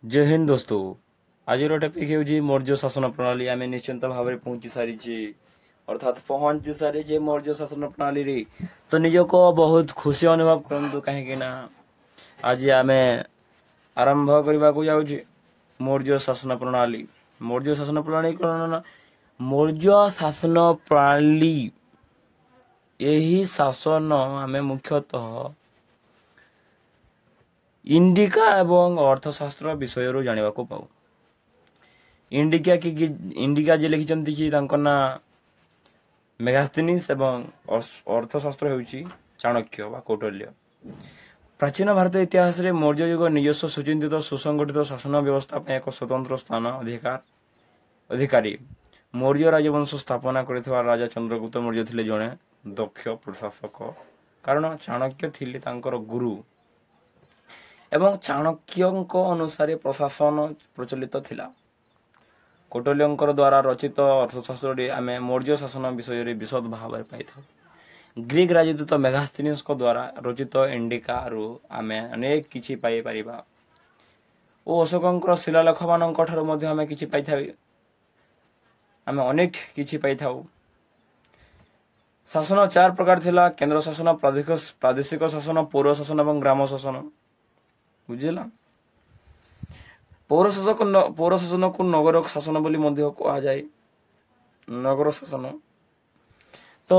जय हिंद दोस्तों। आज टॉपिक है मौर्य शासन प्रणाली। आम निश्चिंत भाव में पहुंची सारी अर्थात पहुंची सारी मौर्य शासन प्रणाली रे तो निज को बहुत खुशी अनुभव करूँ कहीं आज आम आरंभ करने को जाऊँ मौर्य शासन प्रणाली। मौर्य शासन प्रणाली कौन ना मौर्य शासन प्रणाली यही शासन आम मुख्यतः इंडिका एवं अर्थशास्त्र विषय जाना पाऊ। इंडिका जे लिखिं कि ना मेगास्थिनिस एवं अर्थशास्त्र होउची चाणक्य वा कौटल्य। प्राचीन भारत इतिहास रे मौर्य युग निजस्व सुचिंतित सुसंगठित शासन व्यवस्था पर एक स्वतंत्र स्थान अधिकारी मौर्य राजवंश स्थापना करथिबा राजा चंद्रगुप्त मौर्य थिले जणे दक्ष प्रशासक। कारण चाणक्य थिले तांकर गुरु एवं चाणक्यଙ୍କ अनुसार प्रशासन प्रचलित थिला। कौटल्यंकर द्वारा रचित अर्थशास्त्र आम मौर्य शासन विषय में विशद भाव में पाई था। ग्रीक राजदूत मेगास्थनीस द्वारा रचित इंडिका रु आम अनेक किछि पाई परिबा और अशोकंकर शिलालेख मान कि आम अनेक किछि पाई थाउ। शासन चार प्रकार थिला। केंद्र शासन, प्रादेशिक शासन, पौर शासन और ग्राम शासन। बुझेला। पौर शासन को नगर शासन बोली कहा जाए। नगर शासन तो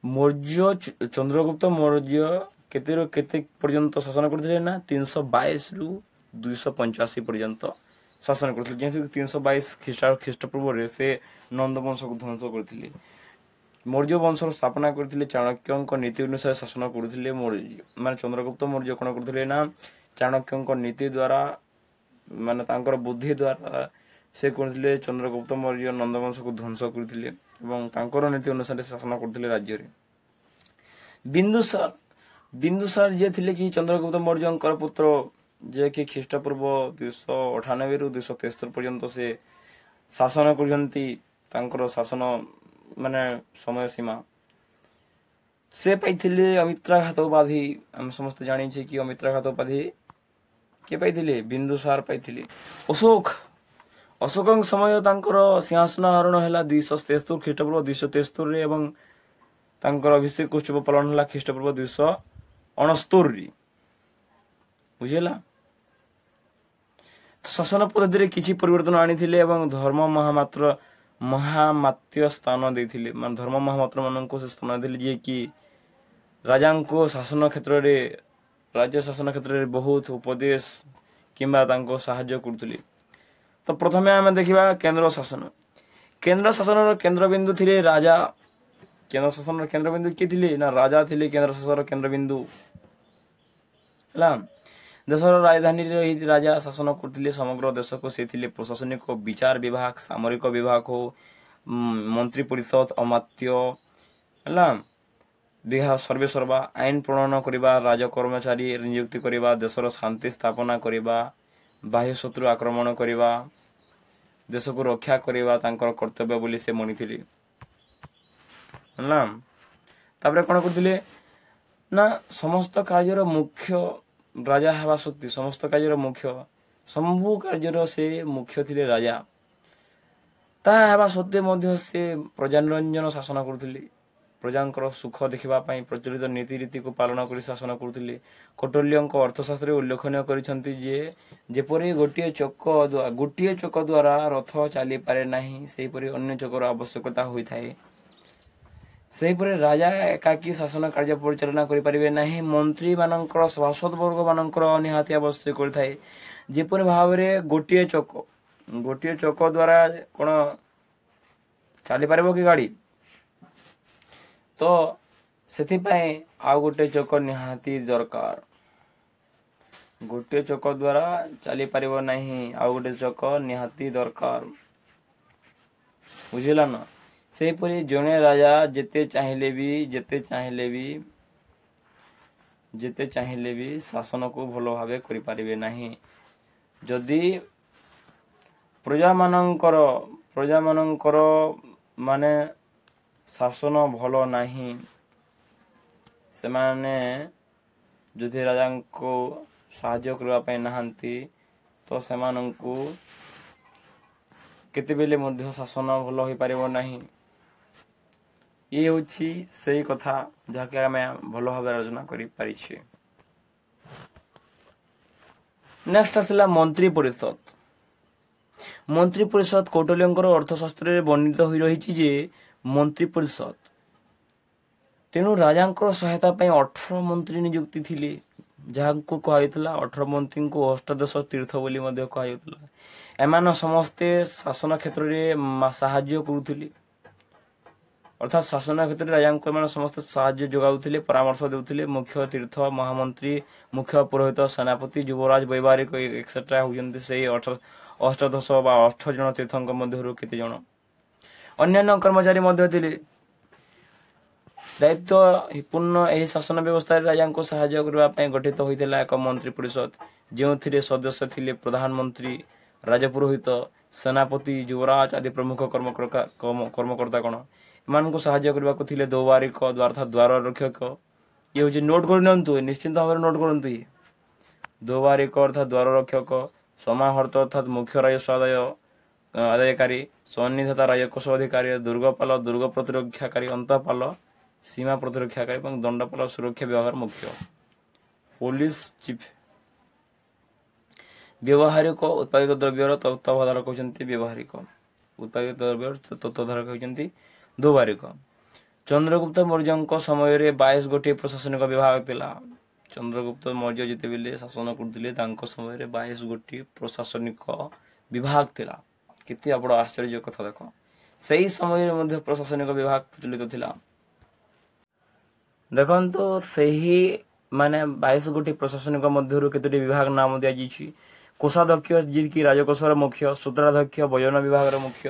मौर्य चंद्रगुप्त मौर्य केते केते पर्यंत शासन करथिले ना 322 रु 285 पर्यंत शासन करथिले। जेहेतु 322 ख्रीष्टपूर्व रे से नंद वंश को ध्वंस करथिले। मौर्य वंश स्थापना करथिले चाणक्यଙ୍କ नीति अनुसार शासन करथिले। मौर्य माने चंद्रगुप्त मौर्य कोन करथिले ना चाणक्यଙ୍କ नीति द्वारा माने तांकर बुद्धि द्वारा से करथिले चंद्रगुप्त मौर्य नंदवंश को ध्वंस करथिले एवं तांकर नीति अनुसार शासन करथिले राज्य रे। बिंदुसार जे थिले कि चंद्रगुप्त मौर्यଙ୍କର पुत्र जे कि ख्रीष्टपूर्व 298 रु 273 पर्यंत से शासन करजंती। तांकर शासन माने समय सीमा से पाइथिले अमित्राघात उपाधि। हम समस्त जानी छे कि अमित्राघात उपाधि के पाइथिले बिंदुसार पाइथिले। अशोक समय तांकर सिंहासन हरण है 273 ख्रीष्टपूर्व 273 रे एवं तांकर अभिषेक उत्सव पालन है ख्रीष्टपूर्व 269 रे। बुझेला। शासन पद्धति किछि परिवर्तन आनिथिले एवं धर्म महामात्य स्थान देथिले। मान धर्म महामात्र माननको से स्थान देथिले जे कि राजा को शासन क्षेत्र रे राज्य शासन क्षेत्र रे बहुत उपदेश किंबा तांको सहाय्य करथुले। तो प्रथमे आम देखा केंद्र शासन। केंद्र शासन केंद्र बिंदु थिले राजा। केंद्र शासन केंद्र बिंदु किए थिले ना राजा थिले केंद्र शासन केंद्र बिंदु हला। देशर राजधानी रे राजा शासन करथिले समग्र देश को। से थिले प्रशासनिक विचार विभाग, सामरिक विभाग हो, मंत्री परिषद, अमात्य हला विभाग सर्वे सर्वा, आईन प्रणयन करबा, राज कर्मचारी नियुक्ति करबा, देशर शांति स्थापना करबा, बाह्य शत्रु आक्रमण करबा, देश को रक्षा करबा तांकर कर्तव्य बोली से मनिथिले हला। तापरे कोन करथिले ना समस्त कार्यर मुख्य राजा हेबा सत्य समस्त कार्यर मुख्य संभू कार्यर से मुख्य थिले राजा। ता हेबा सत्य मध्य से प्रजारंजन शासन करथिले। प्रजांकर सुख देखा प्रचलित नीति रीति को पालन कर शासन करथिले। कौटल्यଙ୍କ अर्थशास्त्र उल्लेखनीय करिसंति जे जेपरि गोटिए चक द्वारा रथ चली पारे नाही सेहीपरि अन्य चकर आवश्यकता होई थाए। सेहीपरि राजा एकाकी शासन कार्य परिचालना करि परिबे नाही। मंत्री मानकर सभासद वर्ग मानकर निहाती आवश्यक करथाए। जेपरि भावरे गोटिए चक द्वारा कोन चली पारिबो कि गाड़ी तो सेथिपाई आउ गोटे चक निहाती दरकार। गोटे चक द्वारा चली पारिबो नाही आउ गोटे चक निहाती दरकार। बुझिला ना। सेहीपरि जने राजा जेते चाहिले भी शासन को भलो भावे करि पारिबे नाही। जदि प्रजा मानकर माने शासन भलो नाही से माने जदि राजा को साहाय्य करबा पई नहांती ତ ସେମାନଙ୍କୁ କେତେବେଳେ ମଧ୍ୟ ଶାସନ ଭଲ ହୋଇପାରିବ ନାହିଁ। ଇଏ ହେଉଛି ସେଇ କଥା ଯାହାକି ଆମେ ଭଲ ଭାବରେ ଆଲୋଚନା କରିପାରିଛେ। ନେକ୍ସଟ ଆସିଲା ମନ୍ତ୍ରୀ ପରିଷଦ। ମନ୍ତ୍ରୀ ପରିଷଦ କୌଟିଲ୍ୟଙ୍କର ଅର୍ଥଶାସ୍ତ୍ରରେ ବର୍ଣ୍ଣିତ ହୋଇ ରହିଛି ଯେ ମନ୍ତ୍ରୀ ପରିଷଦ, ତେଣୁ ରାଜାଙ୍କର ସହାୟତା ପାଇଁ 18 ମନ୍ତ୍ରୀ ନିଯୁକ୍ତି ଥିଲେ, ଯାହାଙ୍କୁ କୁହାଯାଇଥିଲା 18 ମନ୍ତ୍ରୀଙ୍କୁ ଅଷ୍ଟାଦଶ ତୀର୍ଥ ବୋଲି ମଧ୍ୟ କୁହାଯାଉଥିଲା। ଏମାନେ ସମସ୍ତେ ଶାସନ କ୍ଷେତ୍ରରେ ସାହାଯ୍ୟ କରୁଥିଲେ, ଅର୍ଥାତ୍ ଶାସନ କ୍ଷେତ୍ରରେ ରାଜାଙ୍କୁ ଏମାନେ ସମସ୍ତେ ସାହାଯ୍ୟ ଯୋଗାଉଥିଲେ, ପରାମର୍ଶ ଦେଉଥିଲେ। ମୁଖ୍ୟ ତୀର୍ଥ, ମହାମନ୍ତ୍ରୀ, ମୁଖ୍ୟ ପୁରୋହିତ, ସେନାପତି, ଯୁବରାଜ, ବୈବାରିକ ଏକ୍ସେଟ୍ରା ହେଉଛନ୍ତି ସେହି ଅଷ୍ଟାଦଶ ବା 18 ଜଣ ତୀର୍ଥଙ୍କ ମଧ୍ୟରୁ କେତେ ଜଣ। ଅନ୍ୟାନ୍ୟ କର୍ମଚାରୀ ମଧ୍ୟ ଥିଲେ। ଦାୟିତ୍ୱପୂର୍ଣ୍ଣ ଏହି ଶାସନ ବ୍ୟବସ୍ଥାରେ ରାଜାଙ୍କୁ ସାହାଯ୍ୟ କରିବା ପାଇଁ ଗଠିତ ହୋଇଥିଲା ଏକ ମନ୍ତ୍ରୀ ପରିଷଦ, ଯେଉଁଥିରେ ସଦସ୍ୟ ଥିଲେ ପ୍ରଧାନମନ୍ତ୍ରୀ, ରାଜପୁରୋହିତ, ସେନାପତି, ଯୁବରାଜ ଆଦି ପ୍ରମୁଖ କର୍ମକର୍ତ୍ତାଗଣ। ଏମାନଙ୍କୁ ସାହାଯ୍ୟ କରିବାକୁ ଥିଲେ ଦୌବାରିକ ଅର୍ଥାତ୍ ଦ୍ୱାର ରକ୍ଷକ। ଇଏ ହେଉଛି ନୋଟ୍ କରିନିଅନ୍ତୁ, ନିଶ୍ଚିନ୍ତ ଭାବରେ ନୋଟ୍ କରନ୍ତୁ। ଦୌବାରିକ ଅର୍ଥାତ୍ ଦ୍ୱାର ରକ୍ଷକ, ସମାହର୍ତ୍ତ ଅର୍ଥାତ୍ ମୁଖ୍ୟ ରାଜସ୍ୱ ଆଦାୟକାରୀ, ସନ୍ନିଧତା ରାଜକୋଷ ଅଧିକାରୀ, ଦୁର୍ଗପାଳ ଦୁର୍ଗ ପ୍ରତିରକ୍ଷାକାରୀ, ଅନ୍ତଃପାଳ ସୀମା ପ୍ରତିରକ୍ଷାକାରୀ ଏବଂ ଦଣ୍ଡପାଳ ସୁରକ୍ଷା ବିଭାଗର ମୁଖ୍ୟ। Police chief. ବ୍ୟବହାରିକ ଉତ୍ପାଦିତ ଦ୍ରବ୍ୟର ତତ୍ତ୍ୱାବଧାରକ ହେଉଛନ୍ତି ବ୍ୟବହାରିକ। ଉତ୍ପାଦିତ ଦ୍ରବ୍ୟର ତତ୍ତ୍ୱାବଧାରକ ହେଉଛନ୍ତି ଦୌବାରିକ। ଚନ୍ଦ୍ରଗୁପ୍ତ ମୌର୍ଯ୍ୟଙ୍କ ସମୟରେ 22 ଗୋଟିଏ ପ୍ରଶାସନିକ ବିଭାଗ ଥିଲା। ଚନ୍ଦ୍ରଗୁପ୍ତ ମୌର୍ଯ୍ୟ ଯେତେବେଳେ ଶାସନ କରୁଥିଲେ ତାଙ୍କ ସମୟରେ 22 ଗୋଟି ପ୍ରଶାସନିକ ବିଭାଗ ଥିଲା। କେତେ ବଡ଼ ଆଶ୍ଚର୍ଯ୍ୟ କଥା ଦେଖ, ସେହି ସମୟରେ ମଧ୍ୟ ପ୍ରଶାସନିକ ବିଭାଗ ପ୍ରଚଳିତ ଥିଲା। ଦେଖନ୍ତୁ ସେହି 22 ଗୋଟି ପ୍ରଶାସନିକ ମଧ୍ୟରୁ କେତୋଟି ବିଭାଗ ନାମ ଦିଆଯାଇଛି। କୋଷାଧ୍ୟକ୍ଷ ଯିଏକି ରାଜକୋଷର ମୁଖ୍ୟ, ସୂତ୍ରାଧ୍ୟକ୍ଷ ବୟନ ବିଭାଗର ମୁଖ୍ୟ,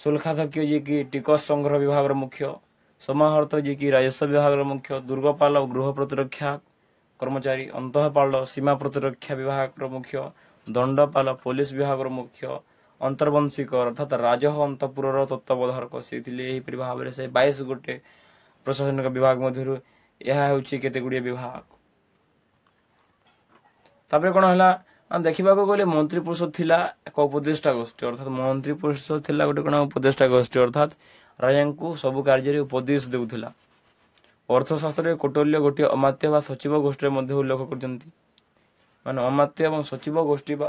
ଶୁଳ୍କାଧ୍ୟକ୍ଷ ଯିଏକି ଟିକସ ସଂଗ୍ରହ ବିଭାଗର ମୁଖ୍ୟ, ସମାହର୍ତ୍ତ ଯିଏକି ରାଜସ୍ୱ ବିଭାଗର ମୁଖ୍ୟ, ଦୁର୍ଗପାଳ ଗୃହ ପ୍ରତିରକ୍ଷା କର୍ମଚାରୀ, ଅନ୍ତଃପାଳ ସୀମା ପ୍ରତିରକ୍ଷା ବିଭାଗର ମୁଖ୍ୟ, ଦଣ୍ଡପାଳ ପୋଲିସ ବିଭାଗର ମୁଖ୍ୟ, ଅନ୍ତର୍ବଂଶିକ ଅର୍ଥାତ୍ ରାଜ ଅନ୍ତଃପୁରର ତତ୍ତ୍ୱାବଧାରକ ସେ ଥିଲେ। ଏହିପରି ଭାବରେ ସେ 22 ଗୋଟିଏ ପ୍ରଶାସନିକ ବିଭାଗ ମଧ୍ୟରୁ ଏହା ହେଉଛି କେତେ ଗୁଡ଼ିଏ ବିଭାଗ। ତାପରେ କ'ଣ ହେଲା, ଦେଖିବାକୁ ଗଲେ ମନ୍ତ୍ରୀ ପରିଷଦ ଥିଲା ଏକ ଉପଦେଷ୍ଟା ଗୋଷ୍ଠୀ, ଅର୍ଥାତ୍ ମନ୍ତ୍ରୀ ପରିଷଦ ଥିଲା ଗୋଟେ କ'ଣ ଉପଦେଷ୍ଟା ଗୋଷ୍ଠୀ, ଅର୍ଥାତ୍ ରାଜାଙ୍କୁ ସବୁ କାର୍ଯ୍ୟରେ ଉପଦେଶ ଦେଉଥିଲା। ଅର୍ଥଶାସ୍ତ୍ରରେ କୌଟିଲ୍ୟ ଗୋଟିଏ ଅମାତ୍ୟ ବା ସଚିବ ଗୋଷ୍ଠୀରେ ମଧ୍ୟ ଉଲ୍ଲେଖ କରିଛନ୍ତି। ଅମାତ୍ୟ ଏବଂ ସଚିବ ଗୋଷ୍ଠୀ ବା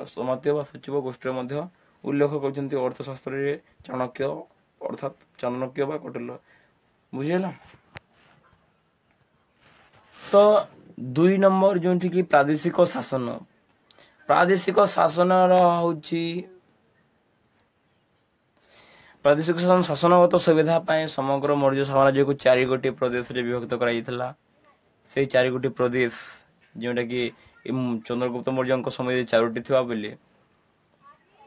ଗୋଷ୍ଠୀରେ ମଧ୍ୟ ଉଲ୍ଲେଖ କରିଛନ୍ତି ଅର୍ଥଶାସ୍ତ୍ରରେ ଚାଣକ୍ୟ ଅର୍ଥାତ୍ ଚାଣକ୍ୟ ବା କୌଟିଲ୍ୟ। ବୁଝିହେଲା। ତ 2 ନମ୍ବର ଯେଉଁଠିକି ପ୍ରାଦେଶିକ ଶାସନ। ପ୍ରାଦେଶିକ ଶାସନର ହେଉଛି ପ୍ରାଦେଶିକ ଶାସନଗତ ସୁବିଧା ପାଇଁ ସମଗ୍ର ମୌର୍ଯ୍ୟ ସାମ୍ରାଜ୍ୟକୁ 4 ଗୋଟି ପ୍ରଦେଶରେ ବିଭକ୍ତ କରାଯାଇଥିଲା। ସେଇ 4 ଗୋଟି ପ୍ରଦେଶ ଯେଉଁଟାକି ଚନ୍ଦ୍ରଗୁପ୍ତ ମୌର୍ଯ୍ୟଙ୍କ ସମୟରେ 4ଟି ଥିବା ବେଳେ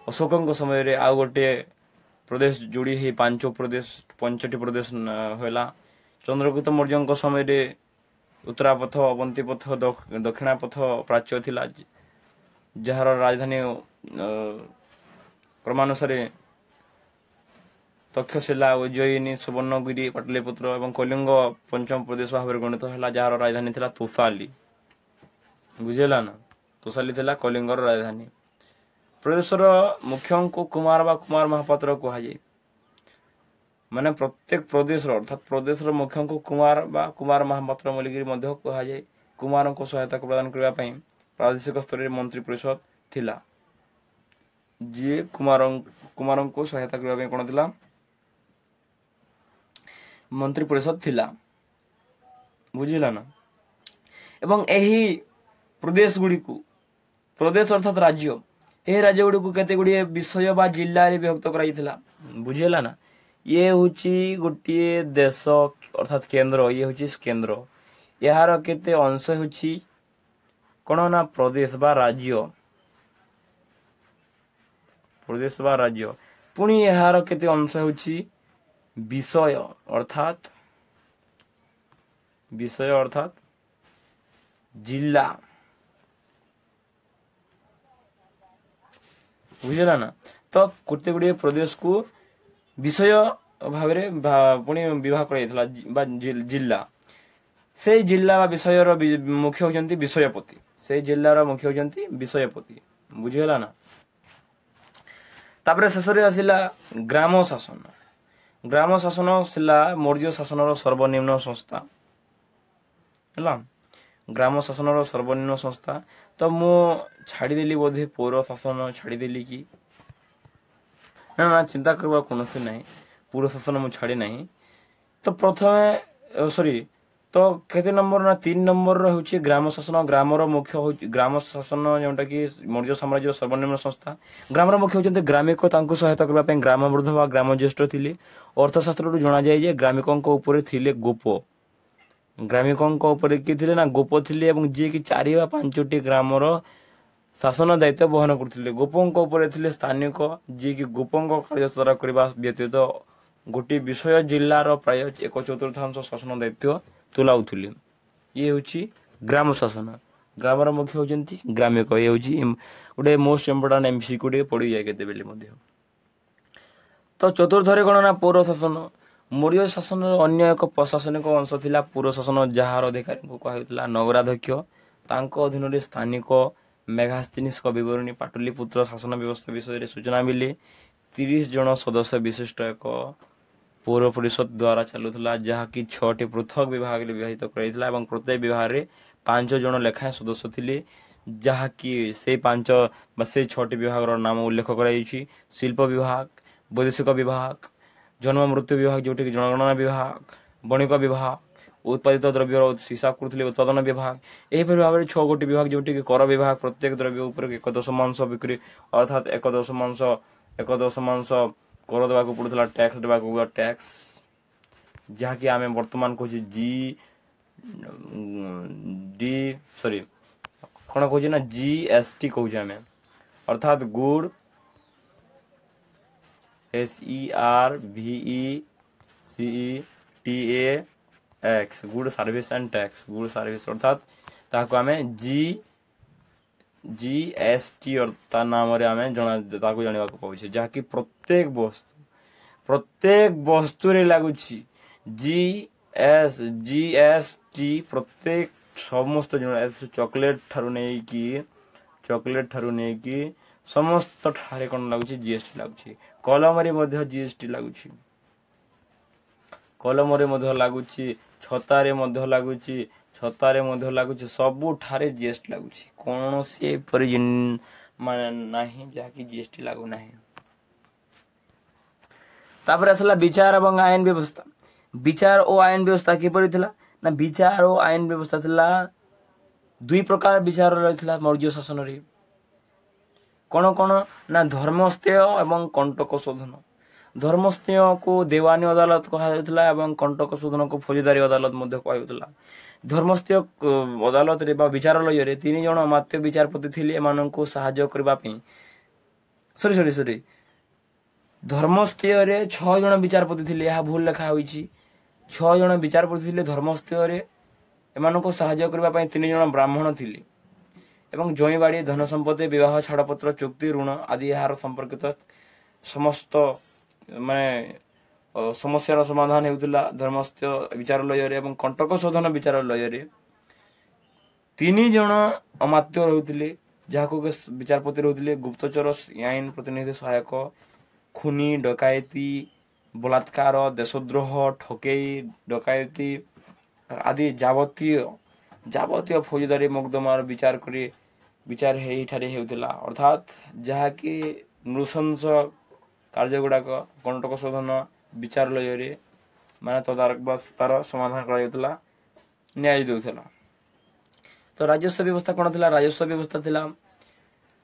ଅଶୋକଙ୍କ ସମୟରେ ଆଉ ଗୋଟିଏ ପ୍ରଦେଶ ଯୋଡ଼ି ହୋଇ 5ଟି ପ୍ରଦେଶ ହେଲା। ଚନ୍ଦ୍ରଗୁପ୍ତ ମୌର୍ଯ୍ୟଙ୍କ ସମୟରେ ଉତ୍ତରାପଥ, ଅବନ୍ତୀ ପଥ, ଦକ୍ଷିଣା ପଥ ପ୍ରାଚ୍ୟ ଥିଲା, ଯାହାର ରାଜଧାନୀ କ୍ରମାନୁସାରେ ତକ୍ଷଶିଳା, ଉଜ୍ଜୟିନୀ, ସୁବର୍ଣ୍ଣଗିରି, ପାଟଳିପୁତ୍ର ଏବଂ କଳିଙ୍ଗ ପଞ୍ଚମ ପ୍ରଦେଶ ଭାବରେ ଗଣିତ ହେଲା, ଯାହାର ରାଜଧାନୀ ଥିଲା ତୋଷାଲି। ବୁଝିହେଲା ନା, ତୋଷାଲି ଥିଲା କଳିଙ୍ଗର ରାଜଧାନୀ। ପ୍ରଦେଶର ମୁଖ୍ୟଙ୍କୁ କୁମାର ବା କୁମାର ମହାପାତ୍ର କୁହାଯାଏ। ପ୍ରତ୍ୟେକ ପ୍ରଦେଶର ଅର୍ଥାତ୍ ପ୍ରଦେଶର ମୁଖ୍ୟଙ୍କୁ କୁମାର ବା କୁମାର ମହାପାତ୍ର ବୋଲିକିରି ମଧ୍ୟ କୁହାଯାଏ। କୁମାରଙ୍କୁ ସହାୟତାକୁ ପ୍ରଦାନ କରିବା ପାଇଁ ପ୍ରାଦେଶିକ ସ୍ତରରେ ମନ୍ତ୍ରୀ ପରିଷଦ ଥିଲା, ଯିଏ କୁମାରଙ୍କୁ ସହାୟତା କରିବା ପାଇଁ କ'ଣ ଥିଲା, ମନ୍ତ୍ରୀ ପରିଷଦ ଥିଲା। ବୁଝିଲା ନା। ଏବଂ ଏହି ପ୍ରଦେଶ ଗୁଡ଼ିକୁ, ପ୍ରଦେଶ ଅର୍ଥାତ୍ ରାଜ୍ୟ, ଏହି ରାଜ୍ୟ ଗୁଡ଼ିକୁ କେତେ ଗୁଡ଼ିଏ ବିଷୟ ବା ଜିଲ୍ଲାରେ ବିଭକ୍ତ କରାଯାଇଥିଲା। ବୁଝିହେଲା ନା। ଇଏ ହେଉଛି ଗୋଟିଏ ଦେଶ ଅର୍ଥାତ୍ କେନ୍ଦ୍ର, ଇଏ ହେଉଛି କେନ୍ଦ୍ର। ଏହାର କେତେ ଅଂଶ ହେଉଛି କ'ଣ ନା ପ୍ରଦେଶ ବା ରାଜ୍ୟ, ପ୍ରଦେଶ ବା ରାଜ୍ୟ। ପୁଣି ଏହାର କେତେ ଅଂଶ ହେଉଛି ବିଷୟ ଅର୍ଥାତ୍ ଜିଲ୍ଲା। ବୁଝିଲା ନା। ତ କେତେ ଗୁଡ଼ିଏ ପ୍ରଦେଶକୁ ବିଷୟ ଭାବରେ ପୁଣି ବିଭାଗ କରାଯାଇଥିଲା ବା ଜିଲ୍ଲା। ସେଇ ଜିଲ୍ଲା ବା ବିଷୟର ମୁଖ୍ୟ ହେଉଛନ୍ତି ବିଷୟପତି। ସେଇ ଜିଲ୍ଲାର ମୁଖ୍ୟ ହେଉଛନ୍ତି ବିଷୟପତି। ବୁଝିଗଲା ନା। ତାପରେ ଶେଷରେ ଆସିଲା ଗ୍ରାମ ଶାସନ। ଗ୍ରାମ ଶାସନ ଥିଲା ମୌର୍ଯ୍ୟ ଶାସନର ସର୍ବନିମ୍ନ ସଂସ୍ଥା ହେଲା। ଗ୍ରାମ ଶାସନର ସର୍ବନିମ୍ନ ସଂସ୍ଥା। ତ ମୁଁ ଛାଡ଼ିଦେଲି ବୋଧେ ପୌର ଶାସନ ଛାଡ଼ିଦେଲି କି ନା ନା, ଚିନ୍ତା କରିବା କୌଣସି ନାହିଁ, ପୌର ଶାସନ ମୁଁ ଛାଡ଼ି ନାହିଁ। ତ ପ୍ରଥମେ ତ କେତେ ନମ୍ବର ନା 3 ନମ୍ବରର ହେଉଛି ଗ୍ରାମ ଶାସନ। ଗ୍ରାମର ମୁଖ୍ୟ ହେଉଛି ଗ୍ରାମ ଶାସନ, ଯେଉଁଟାକି ମୌର୍ଯ୍ୟ ସାମ୍ରାଜ୍ୟର ସର୍ବନିମ୍ନ ସଂସ୍ଥା। ଗ୍ରାମର ମୁଖ୍ୟ ହେଉଛନ୍ତି ଗ୍ରାମିକ, ତାଙ୍କୁ ସହାୟତା କରିବା ପାଇଁ ଗ୍ରାମ ବୃଦ୍ଧ ବା ଗ୍ରାମ ଜ୍ୟେଷ୍ଠ ଥିଲେ। ଅର୍ଥଶାସ୍ତ୍ରରୁ ଜଣାଯାଏ ଯେ ଗ୍ରାମିକଙ୍କ ଉପରେ ଥିଲେ ଗୋପ। ଗ୍ରାମିକଙ୍କ ଉପରେ କିଏ ଥିଲେ ନା ଗୋପ ଥିଲେ, ଏବଂ ଯିଏକି 4 ବା 5ଟି ଗ୍ରାମର ଶାସନ ଦାୟିତ୍ୱ ବହନ କରୁଥିଲେ। ଗୋପଙ୍କ ଉପରେ ଥିଲେ ସ୍ଥାନିକ, ଯିଏକି ଗୋପଙ୍କ କାର୍ଯ୍ୟ ତଦାରଖ କରିବା ବ୍ୟତୀତ ଗୋଟିଏ ବିଷୟ ଜିଲ୍ଲାର ପ୍ରାୟ 1/4 ଶାସନ ଦାୟିତ୍ୱ ତୁଲାଉଥିଲେ। ଇଏ ହେଉଛି ଗ୍ରାମ ଶାସନ। ଗ୍ରାମର ମୁଖ୍ୟ ହେଉଛନ୍ତି ଗ୍ରାମିକ। ଇଏ ହେଉଛି ଗୋଟେ ମୋଷ୍ଟ ଇମ୍ପୋର୍ଟାଣ୍ଟ MCQ ଟିକେ ପଡ଼ିଯାଏ କେତେବେଳେ ମଧ୍ୟ। ତ ଚତୁର୍ଥରେ କ'ଣ ନା ପୌର ଶାସନ। ମୌର୍ଯ୍ୟ ଶାସନର ଅନ୍ୟ ଏକ ପ୍ରଶାସନିକ ଅଂଶ ଥିଲା ପୌର ଶାସନ, ଯାହାର ଅଧିକାରୀଙ୍କୁ କୁହାଯାଉଥିଲା ନଗରାଧ୍ୟକ୍ଷ। ତାଙ୍କ ଅଧୀନରେ ସ୍ଥାନିକ ମେଘାସ୍ତିନିସ୍କ ବିବରଣୀ ପାଟଲିପୁତ୍ର ଶାସନ ବ୍ୟବସ୍ଥା ବିଷୟରେ ସୂଚନା ମିଳେ। 30 ଜଣ ସଦସ୍ୟ ବିଶିଷ୍ଟ ଏକ ପୌର ପରିଷଦ ଦ୍ୱାରା ଚାଲୁଥିଲା, ଯାହାକି 6ଟି ପୃଥକ ବିଭାଗରେ ବିଭାଜିତ କରାଯାଇଥିଲା ଏବଂ ପ୍ରତ୍ୟେକ ବିଭାଗରେ 5 ଜଣ ଲେଖାଏଁ ସଦସ୍ୟ ଥିଲେ, ଯାହାକି ସେଇ 6ଟି ବିଭାଗର ନାମ ଉଲ୍ଲେଖ କରାଯାଇଛି। ଶିଳ୍ପ ବିଭାଗ, ବୈଦେଶିକ ବିଭାଗ, ଜନ୍ମ ମୃତ୍ୟୁ ବିଭାଗ ଯେଉଁଠିକି ଜନଗଣନା ବିଭାଗ, ବଣିକ ବିଭାଗ, ଉତ୍ପାଦିତ ଦ୍ରବ୍ୟର ହିସାବ କରୁଥିଲେ ଉତ୍ପାଦନ ବିଭାଗ। ଏହିପରି ଭାବରେ 6ଗୋଟି ବିଭାଗ, ଯେଉଁଠିକି କର ବିଭାଗ ପ୍ରତ୍ୟେକ ଦ୍ରବ୍ୟ ଉପରେ 1/10 ବିକ୍ରି, ଅର୍ଥାତ୍ 1/10 କର ଦେବାକୁ ପଡ଼ୁଥିଲା, ଟ୍ୟାକ୍ସ ଦେବାକୁ ପଡ଼ୁଥିଲା, ଟ୍ୟାକ୍ସ ଯାହାକି ଆମେ ବର୍ତ୍ତମାନ କହୁଛେ କ'ଣ କହୁଛେ ନା GST କହୁଛେ ଆମେ, ଅର୍ଥାତ୍ good SERVECTAX good service and tax, good service, ଅର୍ଥାତ୍ ତାହାକୁ ଆମେ GST ତା ନାମରେ ଆମେ ତାକୁ ଜାଣିବାକୁ ପାଉଛେ, ଯାହାକି ପ୍ରତ୍ୟେକ ବସ୍ତୁରେ ଲାଗୁଛି। GST ପ୍ରତ୍ୟେକ ସମସ୍ତ ଚକୋଲେଟ୍ ଠାରୁ ନେଇକି ସମସ୍ତ ଠାରେ କ'ଣ ଲାଗୁଛି GST ଲାଗୁଛି। କଲମରେ ମଧ୍ୟ GST ଲାଗୁଛି, ଛତାରେ ମଧ୍ୟ ଲାଗୁଛି, ସବୁଠାରେ GST ଲାଗୁଛି। କୌଣସି ଏପରି ମାନେ ନାହିଁ ଯାହାକି GST ଲାଗୁନାହିଁ। ତାପରେ ଆସିଲା ବିଚାର ଏବଂ ଆଇନ ବ୍ୟବସ୍ଥା। ବିଚାର ଓ ଆଇନ ବ୍ୟବସ୍ଥା କିପରି ଥିଲା ନା ବିଚାର ଓ ଆଇନ ବ୍ୟବସ୍ଥା ଥିଲା 2 ପ୍ରକାର ବିଚାର ରହିଥିଲା ମୌର୍ଯ୍ୟ ଶାସନରେ। କ'ଣ ନା ଧର୍ମସ୍ଥେୟ ଏବଂ କଣ୍ଟକ ଶୋଧନ। ଧର୍ମସ୍ଥେୟକୁ ଦେୱାନୀ ଅଦାଲତ କୁହାଯାଉଥିଲା ଏବଂ କଣ୍ଟକ ଶୋଧନକୁ ଫୌଜଦାରୀ ଅଦାଲତ ମଧ୍ୟ କୁହାଯାଉଥିଲା। ଧର୍ମସ୍ଥେୟ ଅଦାଲତରେ ବା ବିଚାରାଳୟରେ 3 ଜଣ ଅମାତ୍ୟ ବିଚାରପତି ଥିଲେ ଏମାନଙ୍କୁ ସାହାଯ୍ୟ କରିବା ପାଇଁ। ଧର୍ମସ୍ଥେୟରେ 6 ଜଣ ବିଚାରପତି ଥିଲେ, ଏହା ଭୁଲ ଲେଖା ହୋଇଛି। 6 ଜଣ ବିଚାରପତି ଥିଲେ ଧର୍ମସ୍ଥେୟରେ, ଏମାନଙ୍କୁ ସାହାଯ୍ୟ କରିବା ପାଇଁ 3 ଜଣ ବ୍ରାହ୍ମଣ ଥିଲେ। ଏବଂ ଜମିବାଡ଼ି, ଧନ ସମ୍ପତ୍ତି, ବିବାହ, ଛାଡ଼ପତ୍ର, ଚୁକ୍ତି, ଋଣ ଆଦି ଏହାର ସମ୍ପର୍କିତ ସମସ୍ତ ସମସ୍ୟାର ସମାଧାନ ହେଉଥିଲା ଧର୍ମସ୍ଥେୟ ବିଚାରାଳୟରେ। ଏବଂ କଣ୍ଟକ ଶୋଧନ ବିଚାରାଳୟରେ 3 ଜଣ ଅମାତ୍ୟ ରହୁଥିଲେ, ଯାହାକୁ ବିଚାରପତି ରହୁଥିଲେ ଗୁପ୍ତଚର, ଆଇନ ପ୍ରତିନିଧି ସହାୟକ, ଖୁନି, ଡକାୟତି, ବଳାତ୍କାର, ଦେଶଦ୍ରୋହ, ଠକେଇ, ଡକାୟତି ଆଦି ଯାବତୀୟ ଫୌଜଦାରୀ ମୋକଦ୍ଦମାର ବିଚାର ଏହିଠାରେ ହେଉଥିଲା। ଅର୍ଥାତ୍ ଯାହାକି ନୃଶଂସ କାର୍ଯ୍ୟ ଗୁଡ଼ାକ କଣ୍ଟକ ଶୋଧନ ବିଚାରାଳୟରେ ତଦାରଖ ବା ତାର ସମାଧାନ କରାଯାଉଥିଲା, ନ୍ୟାୟ ଦେଉଥିଲା। ତ ରାଜସ୍ୱ ବ୍ୟବସ୍ଥା କ'ଣ ଥିଲା? ରାଜସ୍ୱ ବ୍ୟବସ୍ଥା ଥିଲା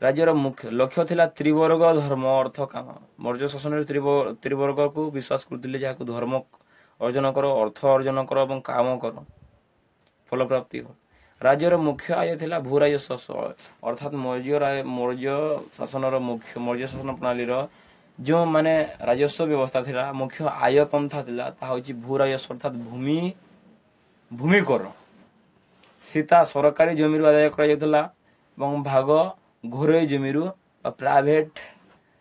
ରାଜ୍ୟର ମୁଖ୍ୟ ଲକ୍ଷ୍ୟ ଥିଲା ତ୍ରିବର୍ଗ ଧର୍ମ, ଅର୍ଥ, କାମ। ମୌର୍ଯ୍ୟ ଶାସନରେ ତ୍ରିବର୍ଗକୁ ବିଶ୍ୱାସ କରୁଥିଲେ, ଯାହାକୁ ଧର୍ମ ଅର୍ଜନ କର, ଅର୍ଥ ଅର୍ଜନ କର ଏବଂ କାମ କର, ଫଳପ୍ରାପ୍ତି କର। ରାଜ୍ୟର ମୁଖ୍ୟ ଆୟ ଥିଲା ଭୂ ରାଜସ୍ୱ, ଅର୍ଥାତ୍ ମୌର୍ଯ୍ୟ ଶାସନ ପ୍ରଣାଳୀର ଯେଉଁ ରାଜସ୍ୱ ବ୍ୟବସ୍ଥା ଥିଲା, ମୁଖ୍ୟ ଆୟ ପନ୍ଥା ଥିଲା, ତାହା ହେଉଛି ଭୂ ରାଜସ୍ୱ, ଅର୍ଥାତ୍ ଭୂମି କର। ସୀତା ସରକାରୀ ଜମିରୁ ଆଦାୟ କରାଯାଉଥିଲା ଏବଂ ଭାଗ ଘରୋଇ ଜମିରୁ ବା ପ୍ରାଇଭେଟ୍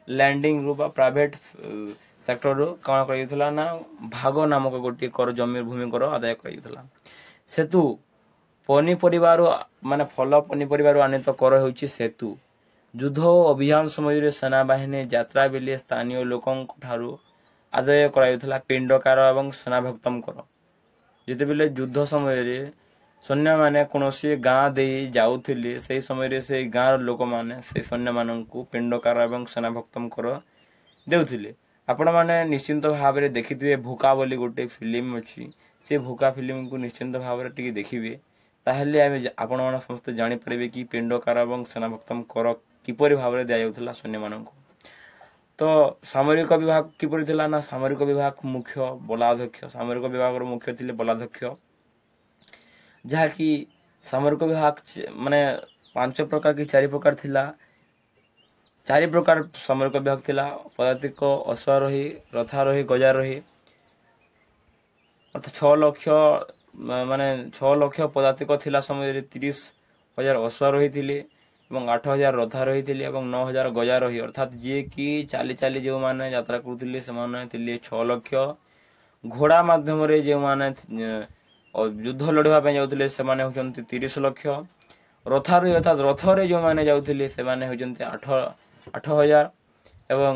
ଲ୍ୟାଣ୍ଡିଂରୁ ବା ପ୍ରାଇଭେଟ୍ ସେକ୍ଟରରୁ କ'ଣ କରାଯାଉଥିଲା ନା ଭାଗ ନାମକ ଗୋଟିଏ କର, ଜମି ଭୂମି କର ଆଦାୟ କରାଯାଉଥିଲା। ସେତୁ ପନିପରିବାରୁ ମାନେ ଫଳ ପନିପରିବାରୁ ଆନିତ କର ହେଉଛି ସେତୁ। ଯୁଦ୍ଧ ଓ ଅଭିଯାନ ସମୟରେ ସେନାବାହିନୀ ଯାତ୍ରା ବେଳେ ସ୍ଥାନୀୟ ଲୋକଙ୍କ ଠାରୁ ଆଦାୟ କରାଯାଉଥିଲା ପିଣ୍ଡକାର ଏବଂ ସେନାଭକ୍ତମ କର। ଯେତେବେଳେ ଯୁଦ୍ଧ ସମୟରେ ସୈନ୍ୟମାନେ କୌଣସି ଗାଁ ଦେଇ ଯାଉଥିଲେ ସେହି ସମୟରେ ସେଇ ଗାଁର ଲୋକମାନେ ସେହି ସୈନ୍ୟମାନଙ୍କୁ ପିଣ୍ଡକାର ଏବଂ ସେନାଭକ୍ତମ କର ଦେଉଥିଲେ। ଆପଣମାନେ ନିଶ୍ଚିନ୍ତ ଭାବରେ ଦେଖିଥିବେ ଭୁକା ବୋଲି ଗୋଟେ ଫିଲ୍ମ ଅଛି, ସେ ଭୁକା ଫିଲ୍ମକୁ ନିଶ୍ଚିନ୍ତ ଭାବରେ ଟିକେ ଦେଖିବେ, ତାହେଲେ ଆପଣମାନେ ସମସ୍ତେ ଜାଣିପାରିବେ କି ପିଣ୍ଡକାର ଏବଂ ସେନାଭକ୍ତମ କର କିପରି ଭାବରେ ଦିଆଯାଉଥିଲା ସୈନ୍ୟମାନଙ୍କୁ। ତ ସାମରିକ ବିଭାଗ କିପରି ଥିଲା ନା ସାମରିକ ବିଭାଗ ମୁଖ୍ୟ ବଲାଧ୍ୟକ୍ଷ, ସାମରିକ ବିଭାଗର ମୁଖ୍ୟ ଥିଲେ ବଲାଧ୍ୟକ୍ଷ, ଯାହାକି ସାମରିକ ବିଭାଗ ମାନେ 5 ପ୍ରକାର କି 4 ପ୍ରକାର ଥିଲା। 4 ପ୍ରକାର ସାମରିକ ବିଭାଗ ଥିଲା, ପଦାତିକ, ଅଶ୍ୱାରୋହୀ, ରଥାରୋହୀ, ଗଜାରୋହୀ। ଅର୍ଥାତ୍ 6 ଲକ୍ଷ ପଦାତିକ ଥିଲା ସମୟରେ 30,000 ଅଶ୍ୱାରୋହୀ ଥିଲେ ଏବଂ 8,000 ରଥାରୋହୀ ଥିଲେ ଏବଂ 9,000 ଗଜାରୋହୀ। ଅର୍ଥାତ୍ ଯିଏକି ଚାଲି ଚାଲି ଯେଉଁମାନେ ଯାତ୍ରା କରୁଥିଲେ ସେମାନେ ଥିଲେ 6 ଲକ୍ଷ। ଘୋଡ଼ା ମାଧ୍ୟମରେ ଯେଉଁମାନେ ଯୁଦ୍ଧ ଲଢ଼ିବା ପାଇଁ ଯାଉଥିଲେ ସେମାନେ ହେଉଛନ୍ତି 30 ଲକ୍ଷ। ରଥାରୋହୀ ଅର୍ଥାତ୍ ରଥରେ ଯେଉଁମାନେ ଯାଉଥିଲେ ସେମାନେ ହେଉଛନ୍ତି 8,000 ଏବଂ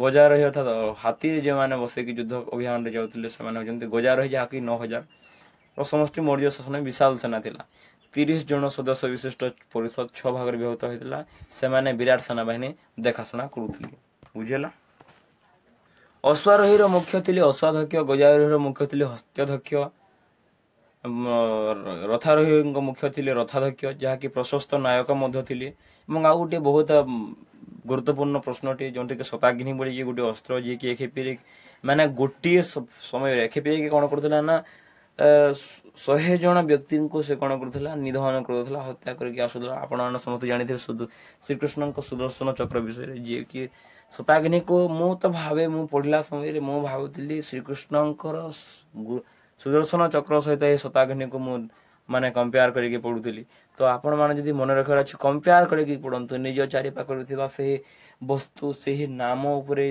ଗଜାରୋହୀ ଅର୍ଥାତ୍ ହାତୀରେ ଯେଉଁମାନେ ବସିକି ଯୁଦ୍ଧ ଅଭିଯାନରେ ଯାଉଥିଲେ ସେମାନେ ହେଉଛନ୍ତି ଗଜାରୋହୀ, ଯାହାକି 9,000। ସମଷ୍ଟି ମୌର୍ଯ୍ୟ ଶାସନ ବିଶାଳ ସେନା ଥିଲା। 30 ଜଣ ସଦସ୍ୟ ବିଶିଷ୍ଟ ପରିଷଦ 6 ଭାଗରେ ବିଭକ୍ତ ହୋଇଥିଲା। ସେମାନେ ବିରାଟ ସେନାବାହିନୀ ଦେଖାଶୁଣା କରୁଥିଲେ। ବୁଝିହେଲା। ଅଶ୍ୱାରୋହୀର ମୁଖ୍ୟ ଥିଲେ ଅଶ୍ୱାଧ୍ୟକ୍ଷ, ଗଜାରୋହୀର ମୁଖ୍ୟ ଥିଲେ ହସ୍ତ୍ୟଧ୍ୟକ୍ଷ, ରଥାରୋହୀଙ୍କ ମୁଖ୍ୟ ଥିଲେ ରଥାଧ୍ୟକ୍ଷ, ଯାହାକି ପ୍ରଶସ୍ତ ନାୟକ ମଧ୍ୟ ଥିଲେ। ଏବଂ ଆଉ ଗୋଟିଏ ବହୁତ ଗୁରୁତ୍ୱପୂର୍ଣ୍ଣ ପ୍ରଶ୍ନଟି ଯେଉଁଠିକି ଶତାଗ୍ନି ବୋଲିକି ଗୋଟେ ଅସ୍ତ୍ର, ଯିଏକି ଏଖିପିରି ମାନେ ଗୋଟିଏ ସମୟରେ ଏଖିପିରିକି କ'ଣ କରୁଥିଲା ନା 100 ଜଣ ବ୍ୟକ୍ତିଙ୍କୁ ସେ କ'ଣ କରୁଥିଲା ନିଧନ କରୁଥିଲା, ହତ୍ୟା କରିକି ଆସୁଥିଲା। ଆପଣମାନେ ସମସ୍ତେ ଜାଣିଥିବେ ଶ୍ରୀକୃଷ୍ଣଙ୍କ ସୁଦର୍ଶନ ଚକ୍ର ବିଷୟରେ, ଯିଏକି ଶତାଗ୍ନିକୁ ମୁଁ ପଢ଼ିଲା ସମୟରେ ମୁଁ ଭାବୁଥିଲି ଶ୍ରୀକୃଷ୍ଣଙ୍କର ସୁଦର୍ଶନ ଚକ୍ର ସହିତ ଏହି ଶତାଗ୍ନିକୁ ମୁଁ ମାନେ କମ୍ପେୟାର କରିକି ପଢ଼ୁଥିଲି। ତ ଆପଣମାନେ ଯଦି ମନେ ରଖିବାର ଅଛି କମ୍ପେୟାର କରିକି ପଢ଼ନ୍ତୁ, ନିଜ ଚାରିପାଖରେ ଥିବା ସେହି ବସ୍ତୁ ସେହି ନାମ ଉପରେ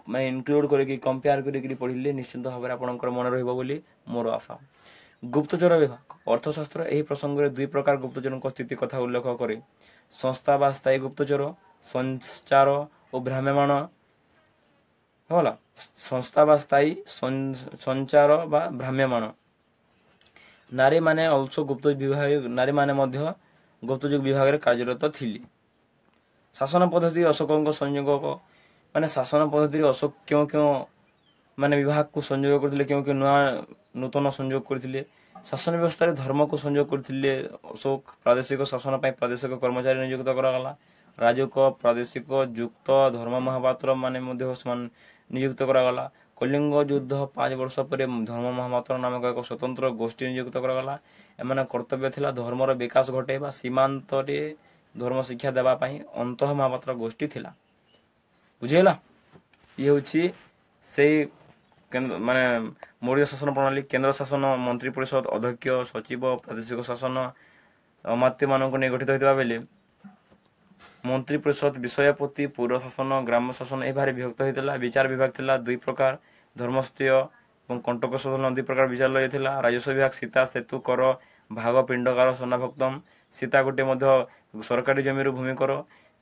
ମାନେ ଇନକ୍ଲୁଡ଼ କରିକି କମ୍ପେୟାର କରିକି ପଢ଼ିଲେ ନିଶ୍ଚିନ୍ତ ଭାବରେ ଆପଣଙ୍କର ମନେ ରହିବ ବୋଲି ମୋର ଆଶା। ଗୁପ୍ତଚର ବିଭାଗ ଅର୍ଥଶାସ୍ତ୍ର ଏହି ପ୍ରସଙ୍ଗରେ 2 ପ୍ରକାର ଗୁପ୍ତଚରଙ୍କ ସ୍ଥିତି କଥା ଉଲ୍ଲେଖ କରେ। ସଂସ୍ଥା ବା ସ୍ଥାୟୀ ଗୁପ୍ତଚର, ସଞ୍ଚାର ଓ ଭ୍ରାମ୍ୟମାଣ। ହେଲା, ସଂସ୍ଥା ବା ସ୍ଥାୟୀ, ସଞ୍ଚାର ବା ଭ୍ରାମ୍ୟମାଣ। ନାରୀମାନେ ନାରୀମାନେ ମଧ୍ୟ ଗୁପ୍ତଯୁଗ ବିଭାଗରେ କାର୍ଯ୍ୟରତ ଥିଲେ। ଶାସନ ପଦ୍ଧତି ଅଶୋକଙ୍କ ସଂଯୋଗ ମାନେ ଶାସନ ପଦ୍ଧତିରେ ଅଶୋକ କେଉଁ ମାନେ ବିଭାଗକୁ ସଂଯୋଗ କରିଥିଲେ, କେଉଁ ନୂତନ ସଂଯୋଗ କରିଥିଲେ। ଶାସନ ବ୍ୟବସ୍ଥାରେ ଧର୍ମକୁ ସଂଯୋଗ କରିଥିଲେ ଅଶୋକ। ପ୍ରାଦେଶିକ ଶାସନ ପାଇଁ ପ୍ରାଦେଶିକ କର୍ମଚାରୀ ନିଯୁକ୍ତ କରାଗଲା। ରାଜୁକ, ପ୍ରାଦେଶିକ ଯୁକ୍ତ ଧର୍ମ ମହାପାତ୍ର ମାନେ ମଧ୍ୟ ସେମାନେ ନିଯୁକ୍ତ କରାଗଲା। କଳିଙ୍ଗ ଯୁଦ୍ଧ 5 ବର୍ଷ ପରେ ଧର୍ମ ମହାପାତ୍ର ନାମକ ଏକ ସ୍ୱତନ୍ତ୍ର ଗୋଷ୍ଠୀ ନିଯୁକ୍ତ କରାଗଲା। ଏମାନଙ୍କ କର୍ତ୍ତବ୍ୟ ଥିଲା ଧର୍ମର ବିକାଶ ଘଟାଇବା। ସୀମାନ୍ତରେ ଧର୍ମ ଶିକ୍ଷା ଦେବା ପାଇଁ ଅନ୍ତଃ ମହାପାତ୍ର ଗୋଷ୍ଠୀ ଥିଲା। ବୁଝିହେଲା। ଇଏ ହେଉଛି ସେଇ ମାନେ ମୌର୍ଯ୍ୟ ଶାସନ ପ୍ରଣାଳୀ। କେନ୍ଦ୍ର ଶାସନ ମନ୍ତ୍ରୀ ପରିଷଦ, ଅଧ୍ୟକ୍ଷ, ସଚିବ, ପ୍ରାଦେଶିକ ଶାସନ ଅମାତ୍ୟମାନଙ୍କୁ ନେଇ ଗଠିତ ହୋଇଥିବା ବେଳେ ମନ୍ତ୍ରୀ ପରିଷଦ ବିଷୟପତି, ପୌର ଶାସନ, ଗ୍ରାମ ଶାସନ ଏହି ଭାବରେ ବିଭକ୍ତ ହୋଇଥିଲା। ବିଚାର ବିଭାଗ ଥିଲା 2 ପ୍ରକାର, ଧର୍ମସ୍ଥୟ ଏବଂ କଣ୍ଟକ ଶୋଧନ 2 ପ୍ରକାର ବିଚାର ଥିଲା। ରାଜସ୍ୱ ବିଭାଗ ସୀତା, ସେତୁ, କର, ଭାଗ, ପିଣ୍ଡକାର, ସେନାଭକ୍ତମ। ସୀତା ଗୋଟିଏ ମଧ୍ୟ ସରକାରୀ ଜମିରୁ ଭୂମି କର,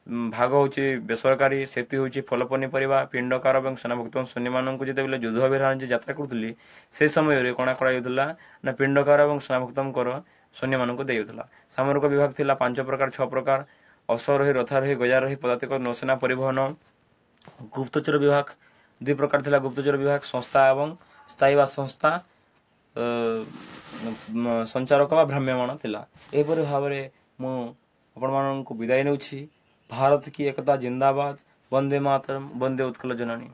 ଭାଗ ହେଉଛି ବେସରକାରୀ, ସେତୁ ହେଉଛି ଫଳ ପନିପରିବା, ପିଣ୍ଡକାର ଏବଂ ସେନାଭକ୍ତମ ସୈନ୍ୟମାନଙ୍କୁ ଯେତେବେଳେ ଯୁଦ୍ଧ ଅଭିଯାନରେ ଯାତ୍ରା କରୁଥିଲେ ସେ ସମୟରେ କ'ଣ କରାଯାଉଥିଲା ନା ପିଣ୍ଡକାର ଏବଂ ସେନାଭକ୍ତମ କର ସୈନ୍ୟମାନଙ୍କୁ ଦିଆଯାଉଥିଲା। ସାମରିକ ବିଭାଗ ଥିଲା 5 ପ୍ରକାର 6 ପ୍ରକାର, ଅଶ୍ୱାରୋହୀ, ରଥାରୋହୀ, ଗଜାରୋହୀ, ପଦାତିକ, ନୌସେନା, ପରିବହନ। ଗୁପ୍ତଚର ବିଭାଗ 2 ପ୍ରକାର ଥିଲା, ଗୁପ୍ତଚର ବିଭାଗ ସଂସ୍ଥା ଏବଂ ସ୍ଥାୟୀ ବା ସଂସ୍ଥା, ସଞ୍ଚାରକ ବା ଭ୍ରାମ୍ୟମାଣ ଥିଲା। ଏହିପରି ଭାବରେ ମୁଁ ଆପଣମାନଙ୍କୁ ବିଦାୟ ନେଉଛି। ଭାରତ କି ଏକତା ଜିନ୍ଦାବାଦ। ବନ୍ଦେ ମାତରମ୍, ବନ୍ଦେ ଉତ୍କଳ ଜନନୀ।